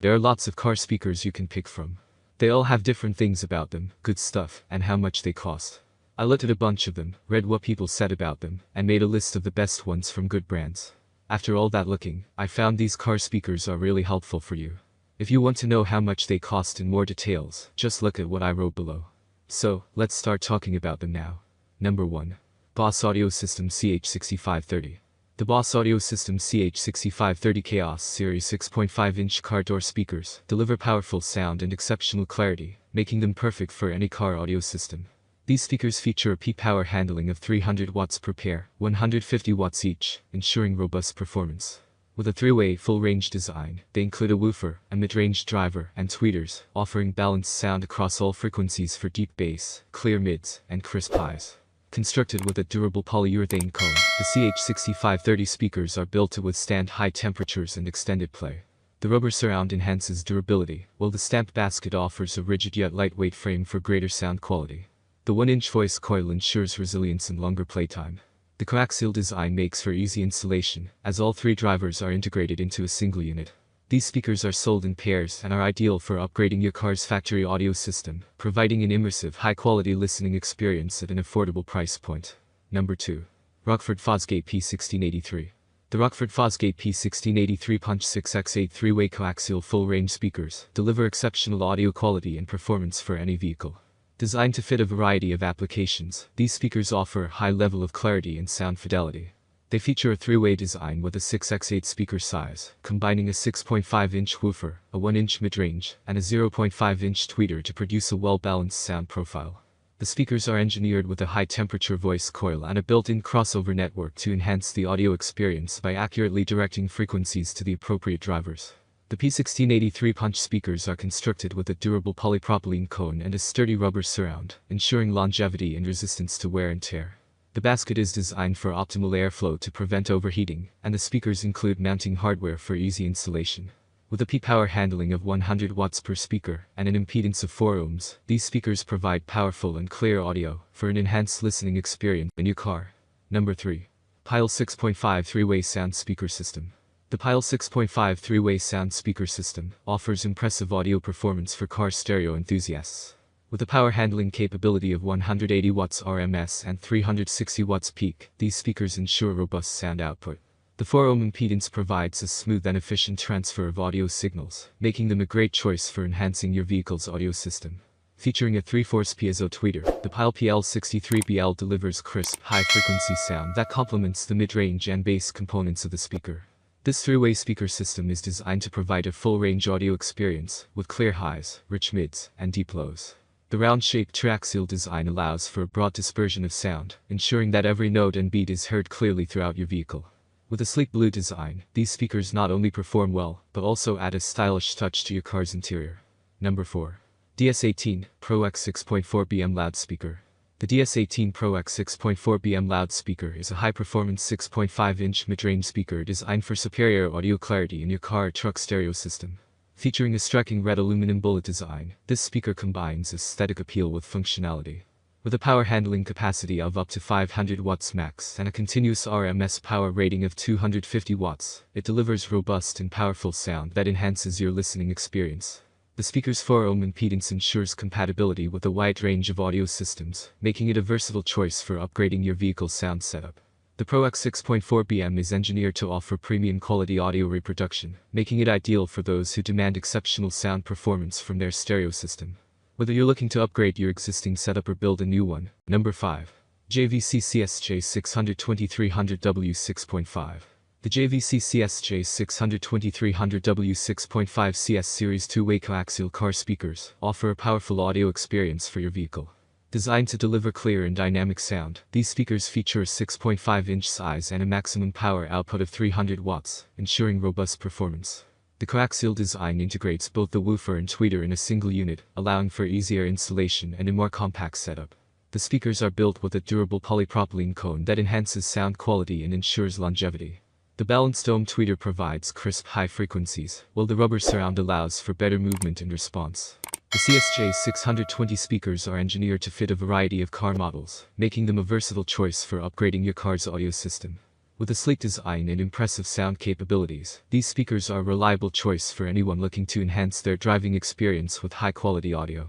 There are lots of car speakers you can pick from. They all have different things about them, good stuff, and how much they cost. I looked at a bunch of them, read what people said about them, and made a list of the best ones from good brands. After all that looking, I found these car speakers are really helpful for you. If you want to know how much they cost in more details, just look at what I wrote below. So, let's start talking about them now. Number 1. Boss Audio System CH6530. The Boss Audio System CH6530 Chaos Series 6.5-inch car door speakers deliver powerful sound and exceptional clarity, making them perfect for any car audio system. These speakers feature a peak power handling of 300 watts per pair, 150 watts each, ensuring robust performance. With a 3-way full-range design, they include a woofer, a mid-range driver, and tweeters, offering balanced sound across all frequencies for deep bass, clear mids, and crisp highs. Constructed with a durable polyurethane cone, the CH6530 speakers are built to withstand high temperatures and extended play. The rubber surround enhances durability, while the stamped basket offers a rigid yet lightweight frame for greater sound quality. The 1-inch voice coil ensures resilience and longer playtime. The coaxial design makes for easy installation, as all 3 drivers are integrated into a single unit. These speakers are sold in pairs and are ideal for upgrading your car's factory audio system, providing an immersive, high-quality listening experience at an affordable price point. Number 2. Rockford Fosgate P1683. The Rockford Fosgate P1683 Punch 6x8 3-way coaxial full-range speakers deliver exceptional audio quality and performance for any vehicle. Designed to fit a variety of applications, these speakers offer a high level of clarity and sound fidelity. They feature a 3-way design with a 6x8 speaker size, combining a 6.5-inch woofer, a 1-inch mid-range, and a 0.5-inch tweeter to produce a well-balanced sound profile. The speakers are engineered with a high-temperature voice coil and a built-in crossover network to enhance the audio experience by accurately directing frequencies to the appropriate drivers. The P1683 Punch speakers are constructed with a durable polypropylene cone and a sturdy rubber surround, ensuring longevity and resistance to wear and tear. The basket is designed for optimal airflow to prevent overheating, and the speakers include mounting hardware for easy installation. With a peak power handling of 100 watts per speaker and an impedance of 4 ohms, these speakers provide powerful and clear audio for an enhanced listening experience in your car. Number 3. Pyle 6.5 3-way sound speaker system. The Pyle 6.5 3-way sound speaker system offers impressive audio performance for car stereo enthusiasts. With a power handling capability of 180 watts RMS and 360 watts peak, these speakers ensure robust sound output. The 4-ohm impedance provides a smooth and efficient transfer of audio signals, making them a great choice for enhancing your vehicle's audio system. Featuring a 3/4 piezo tweeter, the Pyle PL63BL delivers crisp, high-frequency sound that complements the mid-range and bass components of the speaker. This 3-way speaker system is designed to provide a full-range audio experience, with clear highs, rich mids, and deep lows. The round-shaped triaxial design allows for a broad dispersion of sound, ensuring that every note and beat is heard clearly throughout your vehicle. With a sleek blue design, these speakers not only perform well, but also add a stylish touch to your car's interior. Number 4. DS18 Pro X 6.4 BM Loudspeaker. The DS18 Pro X 6.4 BM loudspeaker is a high-performance 6.5-inch mid-range speaker designed for superior audio clarity in your car or truck stereo system. Featuring a striking red aluminum bullet design, this speaker combines aesthetic appeal with functionality. With a power handling capacity of up to 500 watts max and a continuous RMS power rating of 250 watts, it delivers robust and powerful sound that enhances your listening experience. The speaker's 4-ohm impedance ensures compatibility with a wide range of audio systems, making it a versatile choice for upgrading your vehicle's sound setup. The Pro X 6.4 BM is engineered to offer premium quality audio reproduction, making it ideal for those who demand exceptional sound performance from their stereo system. Whether you're looking to upgrade your existing setup or build a new one. Number 5. JVC CSJ62300W 6.5. The JVC CSJ62300W 6.5 CS Series 2-way coaxial car speakers offer a powerful audio experience for your vehicle. Designed to deliver clear and dynamic sound, these speakers feature a 6.5-inch size and a maximum power output of 300 watts, ensuring robust performance. The coaxial design integrates both the woofer and tweeter in a single unit, allowing for easier installation and a more compact setup. The speakers are built with a durable polypropylene cone that enhances sound quality and ensures longevity. The balanced dome tweeter provides crisp high frequencies, while the rubber surround allows for better movement and response. The CSJ 620 speakers are engineered to fit a variety of car models, making them a versatile choice for upgrading your car's audio system. With a sleek design and impressive sound capabilities, these speakers are a reliable choice for anyone looking to enhance their driving experience with high-quality audio.